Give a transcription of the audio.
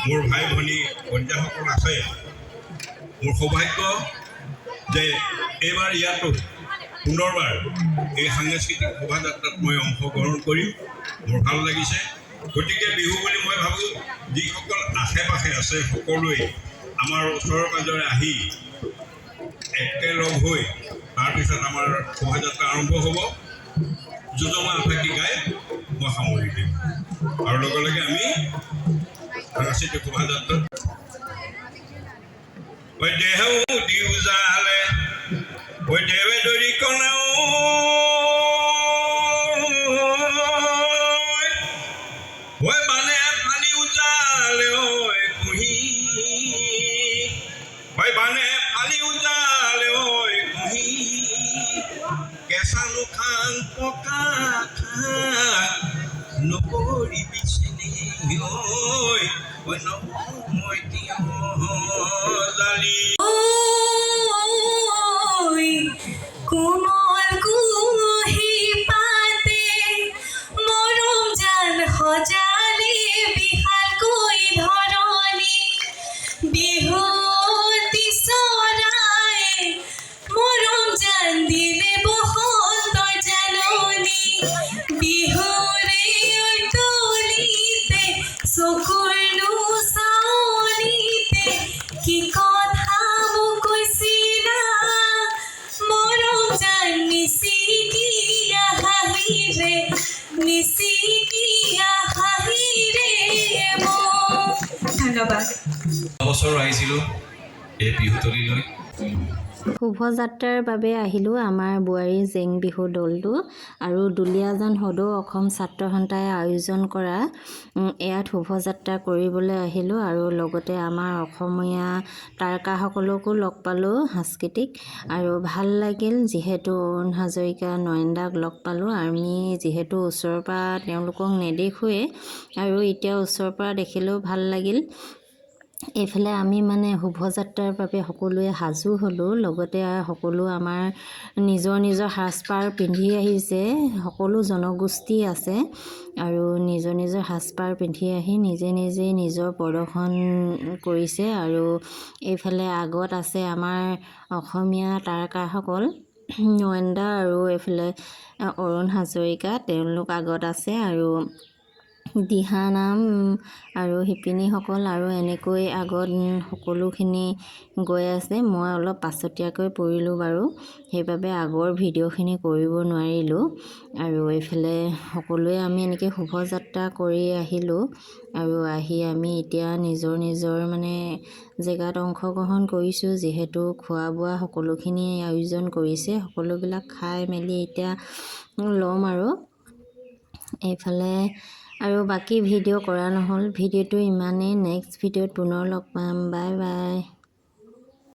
মোৰ ভাই ভনী বন্ধুসকল আছে মোৰ সৌভাগ্য যে এইবাৰ ইয়াতো পুনৰবাৰ এই সাংস্কৃতিক শোভাযাত্ৰাত মই অংশগ্ৰহণ কৰিম মোৰ ভাল লাগিছে গতিকে বিহু বুলি মই ভাবোঁ যিসকল আশে পাশে আছে সকলোৱে আমাৰ ওচৰৰ পাজৰে আহি একেলগ হৈ তাৰপিছত আমাৰ শোভাযাত্ৰা আৰম্ভ হ'ব যোজনা আফাকি গাই মই সামৰি দিম আৰু লগে লগে আমি সাংস্কৃতিক শোভাযাত্ৰাত ঐ দেহু দিউ জালে ঐ দেৱে দৰি কনাও ঐ বানে ফালি উজালে ঐ কুহি ঐ বানে ফালি উজালে ঐ কুহি কেঁচানো খান পকা খান নকৰি বিচনি ঐ মই দিয় জালি কোমল কুহি পাতে মৰম জান সজালে বিশালকৈ ধৰণী বিহুতি চৰাই মৰম জান দিলে বসন্ত জাননী বিহুৰে তলিতে চকুৰ চাৱনিতে কি কথা মোক কৈছিলা মৰম জান নিচিকিয়া হাঁহিৰে মোক ধন্যবাদ বছৰ আহিছিলোঁ এই বিহুতলীলৈ শোভাযাত্ৰাৰ বাবে আহিলোঁ আমাৰ বোৱাৰী জেং বিহু দলটো আৰু দুলীয়াজান সদৌ অসম ছাত্ৰ সন্থাই আয়োজন কৰা ইয়াত শোভাযাত্ৰা কৰিবলৈ আহিলোঁ আৰু লগতে আমাৰ অসমীয়া তাৰকাসকলকো লগ পালোঁ সাংস্কৃতিক আৰু ভাল লাগিল যিহেতু অৰুণ হাজৰিকা নয়নদাক লগ পালোঁ আমি যিহেতু ওচৰৰ পৰা তেওঁলোকক নেদেখোঁৱেই আৰু এতিয়া ওচৰৰ পৰা দেখিলেও ভাল লাগিল এইফালে আমি মানে শোভাযাত্ৰাৰ বাবে সকলোৱে সাজু হ'লোঁ লগতে সকলো আমাৰ নিজৰ নিজৰ সাজপাৰ পিন্ধি আহিছে সকলো জনগোষ্ঠী আছে আৰু নিজৰ নিজৰ সাজপাৰ পিন্ধি আহি নিজে নিজে নিজৰ প্ৰদৰ্শন কৰিছে আৰু এইফালে আগত আছে আমাৰ অসমীয়া তাৰকাসকল নয়নদা আৰু এইফালে অৰুণ হাজৰিকা তেওঁলোক আগত আছে আৰু দিহানাম আৰু শিপিনীসকল আৰু এনেকৈ আগত সকলোখিনি গৈ আছে মই অলপ পাছতীয়াকৈ পৰিলোঁ বাৰু সেইবাবে আগৰ ভিডিঅ'খিনি কৰিব নোৱাৰিলোঁ আৰু এইফালে সকলোৱে আমি এনেকৈ শোভাযাত্ৰা কৰি আহিলোঁ আৰু আহি আমি এতিয়া নিজৰ মানে জেগাত অংশগ্ৰহণ কৰিছোঁ যিহেতু খোৱা বোৱা সকলোখিনি আয়োজন কৰিছে সকলোবিলাক খাই মেলি এতিয়া ল'ম আৰু এইফালে আৰু বাকী ভিডিঅ' কৰা নহ'ল ভিডিঅ'টো ইমানেই নেক্সট ভিডিঅ'ত পুনৰ লগ পাম বাই বাই